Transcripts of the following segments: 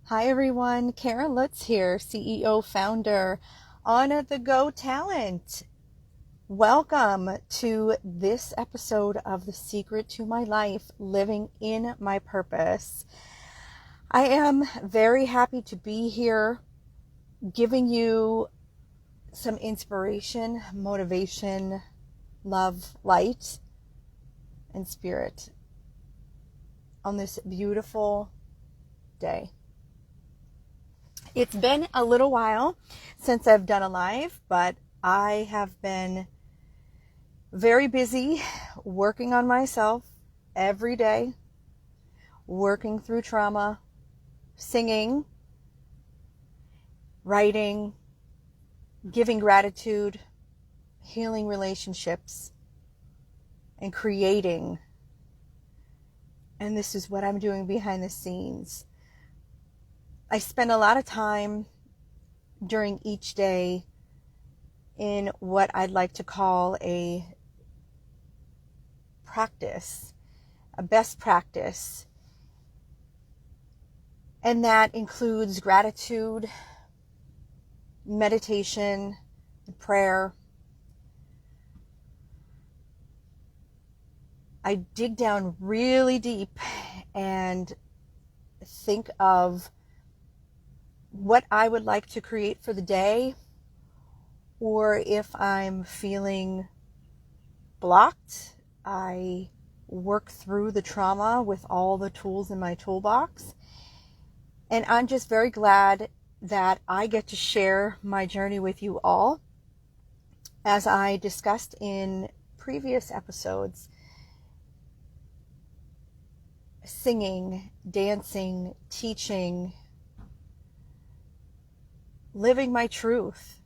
Hi everyone, Caryn Lutz here, CEO, founder, On the Go Talent. Welcome to this episode of The Secret to My Life, Living in My Purpose. I am very happy to be here giving you some inspiration, motivation, love, light, and spirit on this beautiful day. It's been a little while since I've done a live, but I have been very busy working on myself every day, working through trauma, singing, writing, giving gratitude, healing relationships, and creating. And this is what I'm doing behind the scenes. I spend a lot of time during each day in what I'd like to call a practice, a best practice. And that includes gratitude, meditation, prayer. I dig down really deep and think of what I would like to create for the day, or if I'm feeling blocked, I work through the trauma with all the tools in my toolbox. And I'm just very glad that I get to share my journey with you all. As I discussed in previous episodes, singing, dancing, teaching, living my truth.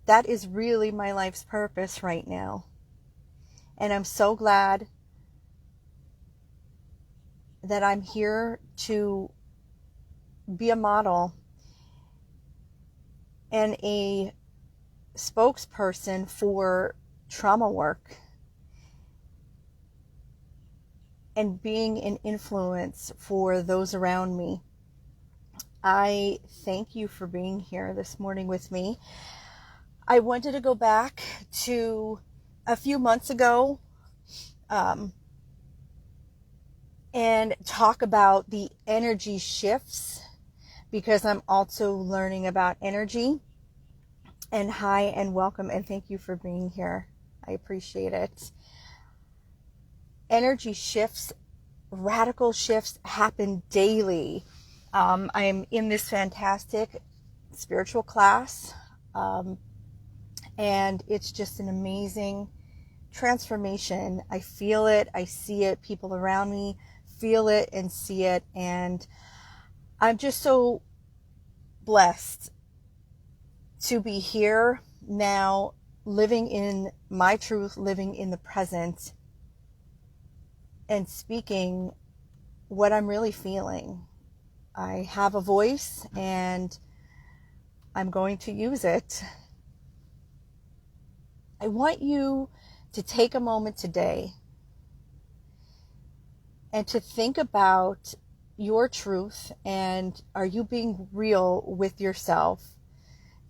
That is really my life's purpose right now. And I'm so glad that I'm here to be a model and a spokesperson for trauma work and being an influence for those around me. I thank you for being here this morning with me. I wanted to go back to a few months ago and talk about the energy shifts, because I'm also learning about energy. And hi and welcome and thank you for being here. I appreciate it. Energy shifts, radical shifts happen daily. I'm in this fantastic spiritual class, and it's just an amazing transformation. I feel it, I see it, people around me feel it and see it, and I'm just so blessed to be here now, living in my truth, living in the present, and speaking what I'm really feeling. I have a voice and I'm going to use it. I want you to take a moment today and to think about your truth, and are you being real with yourself?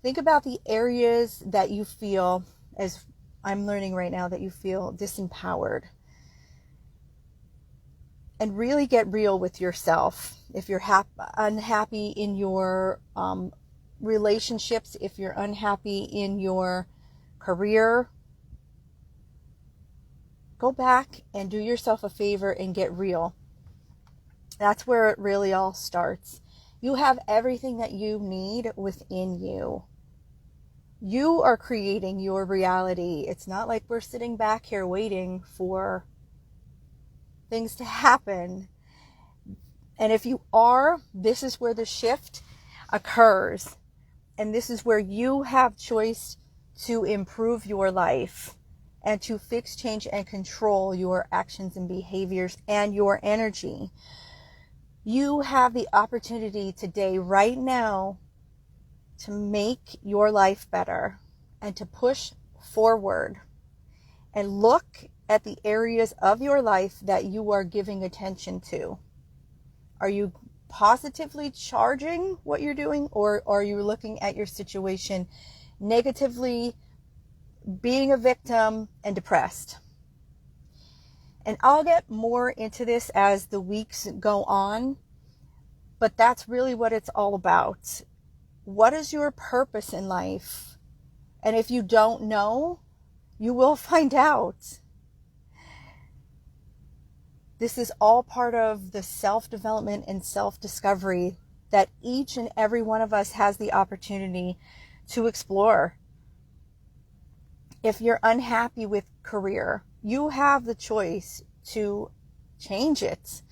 Think about the areas that you feel, as I'm learning right now, that you feel disempowered. And really get real with yourself. If you're unhappy in your relationships, if you're unhappy in your career, go back and do yourself a favor and get real. That's where it really all starts. You have everything that you need within you. You are creating your reality. It's not like we're sitting back here waiting for things to happen. And if you are, this is where the shift occurs. And this is where you have choice to improve your life and to fix, change, and control your actions and behaviors and your energy. You have the opportunity today, right now, to make your life better and to push forward and look at the areas of your life that you are giving attention to. Are you positively charging what you're doing, or are you looking at your situation negatively, being a victim and depressed? And I'll get more into this as the weeks go on, but that's really what it's all about. What is your purpose in life? And if you don't know, you will find out. This is all part of the self-development and self-discovery that each and every one of us has the opportunity to explore. If you're unhappy with career, you have the choice to change it.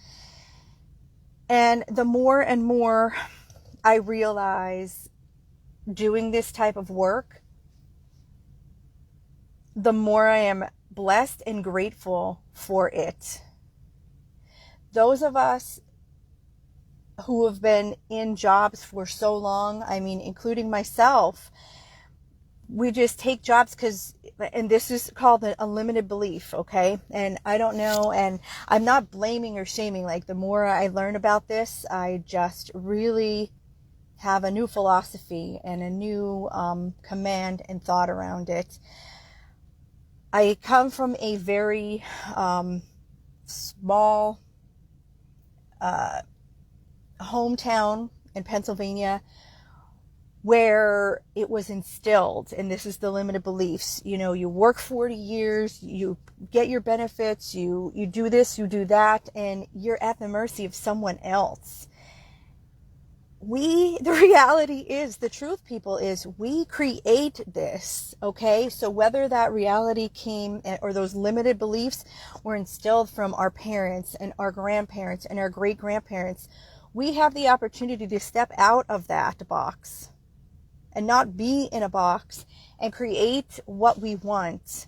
And the more and more I realize doing this type of work, the more I am blessed and grateful for it. Those of us who have been in jobs for so long, I mean, including myself, we just take jobs because, and this is called a limited belief, okay? And I don't know, and I'm not blaming or shaming. Like, the more I learn about this, I just really have a new philosophy and a new command and thought around it. I come from a very small hometown in Pennsylvania where it was instilled, and this is the limited beliefs, you know, you work 40 years, you get your benefits, you do this, you do that, and you're at the mercy of someone else. The reality is, the truth, people, is we create this, okay? So whether that reality came, or those limited beliefs were instilled from our parents and our grandparents and our great-grandparents, we have the opportunity to step out of that box and not be in a box and create what we want.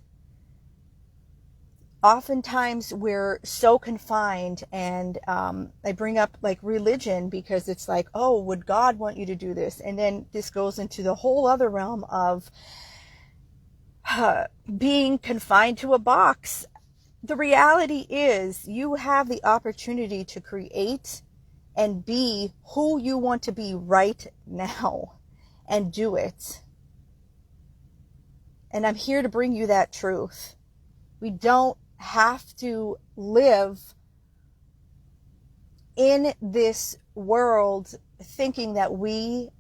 Oftentimes we're so confined, and I bring up like religion because it's like, oh, would God want you to do this? And then this goes into the whole other realm of being confined to a box. The reality is, you have the opportunity to create and be who you want to be right now, and do it. And I'm here to bring you that truth. We don't have to live in this world thinking that we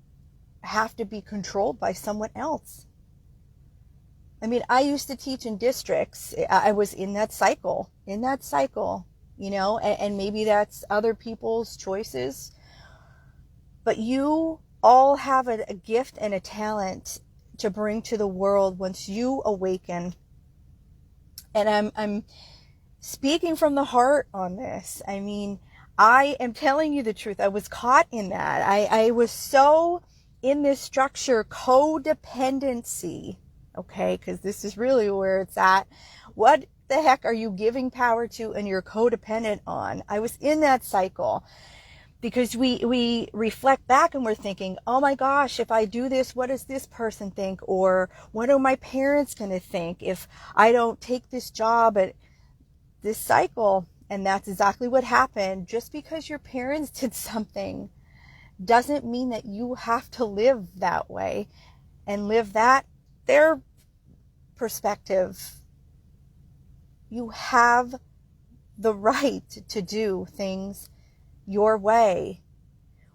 have to be controlled by someone else. I mean, I used to teach in districts. I was in that cycle, you know, and maybe that's other people's choices. But you all have a gift and a talent to bring to the world once you awaken. And I'm speaking from the heart on this. I mean, I am telling you the truth. I was caught in that. I was so in this structure, codependency, okay? Because this is really where it's at. What the heck are you giving power to and you're codependent on? I was in that cycle. Because we reflect back and we're thinking, oh my gosh, if I do this, what does this person think? Or what are my parents going to think if I don't take this job at this cycle? And that's exactly what happened. Just because your parents did something doesn't mean that you have to live that way and live their perspective. You have the right to do things your way.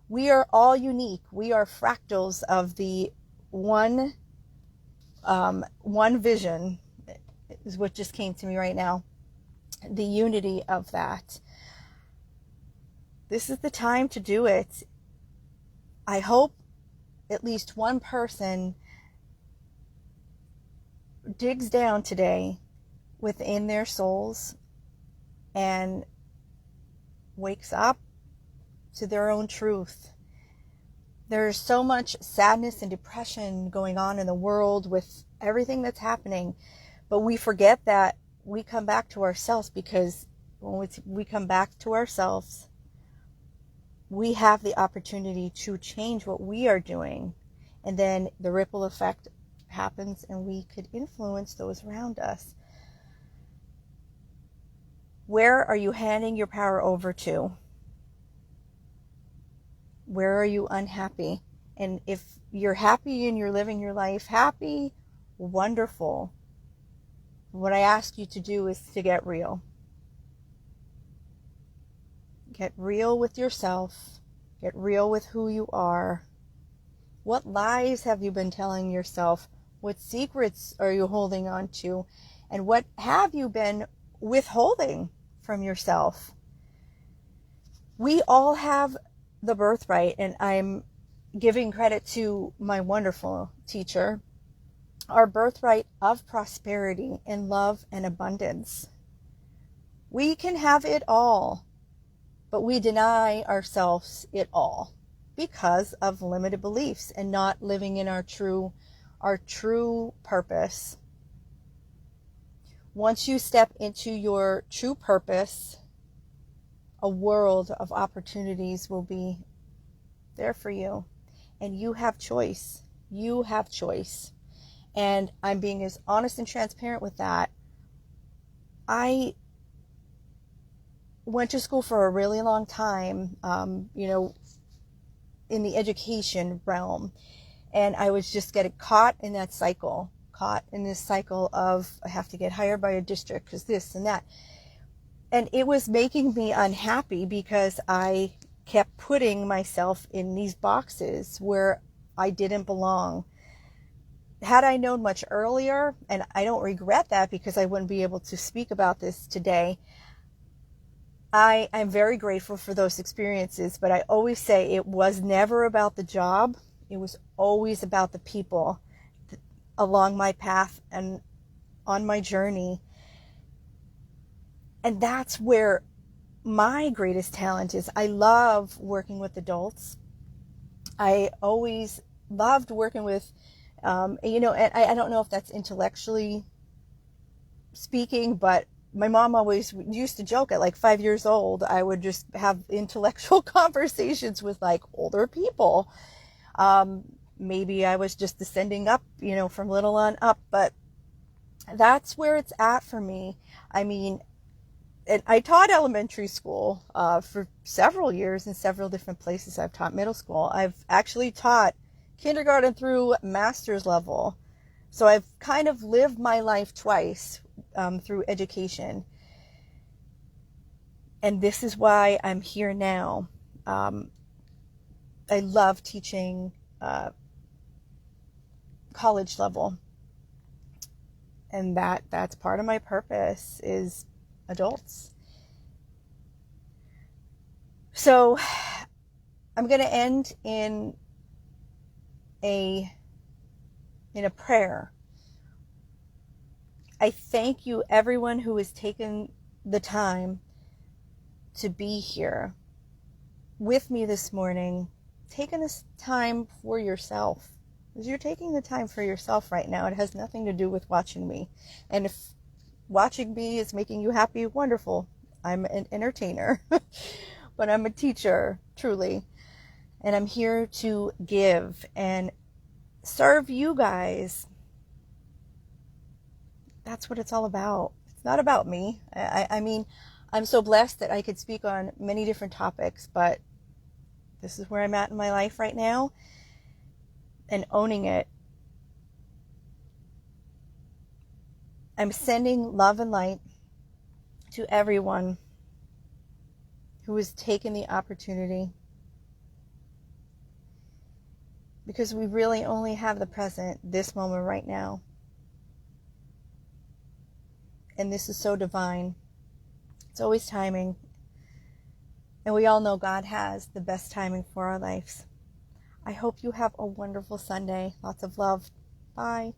We are all unique. We are fractals of the one vision, is what just came to me right now. The unity of that. This is the time to do it. I hope at least one person digs down today within their souls and wakes up to their own truth. There's so much sadness and depression going on in the world with everything that's happening, but we forget that we come back to ourselves, because when we come back to ourselves, we have the opportunity to change what we are doing, and then the ripple effect happens and we could influence those around us. Where are you handing your power over to? Where are you unhappy? And if you're happy and you're living your life happy, wonderful. What I ask you to do is to get real. Get real with yourself. Get real with who you are. What lies have you been telling yourself? What secrets are you holding on to? And what have you been withholding from yourself? We all have the birthright, and I'm giving credit to my wonderful teacher, our birthright of prosperity and love and abundance. We can have it all, but we deny ourselves it all because of limited beliefs and not living in our true purpose. Once you step into your true purpose, a world of opportunities will be there for you. And you have choice. You have choice. And I'm being as honest and transparent with that. I went to school for a really long time, in the education realm. And I was just getting caught in this cycle of I have to get hired by a district because this and that. And it was making me unhappy because I kept putting myself in these boxes where I didn't belong. Had I known much earlier, and I don't regret that because I wouldn't be able to speak about this today, I'm very grateful for those experiences, but I always say it was never about the job. It was always about the people along my path and on my journey. And that's where my greatest talent is. I love working with adults. I always loved working with, and I don't know if that's intellectually speaking, but my mom always used to joke at like 5 years old, I would just have intellectual conversations with like older people. Maybe I was just descending up, from little on up, but that's where it's at for me. I mean, and I taught elementary school for several years in several different places. I've taught middle school. I've actually taught kindergarten through master's level. So I've kind of lived my life twice through education. And this is why I'm here now. I love teaching college level. And that's part of my purpose is adults. So I'm going to end in a prayer. I thank you, everyone who has taken the time to be here with me this morning, taking this time for yourself. Because you're taking the time for yourself right now. It has nothing to do with watching me. And if watching me is making you happy, wonderful. I'm an entertainer, but I'm a teacher, truly. And I'm here to give and serve you guys. That's what it's all about. It's not about me. I mean, I'm so blessed that I could speak on many different topics, but this is where I'm at in my life right now and owning it. I'm sending love and light to everyone who has taken the opportunity, because we really only have the present, this moment right now. And this is so divine. It's always timing. And we all know God has the best timing for our lives. I hope you have a wonderful Sunday. Lots of love. Bye.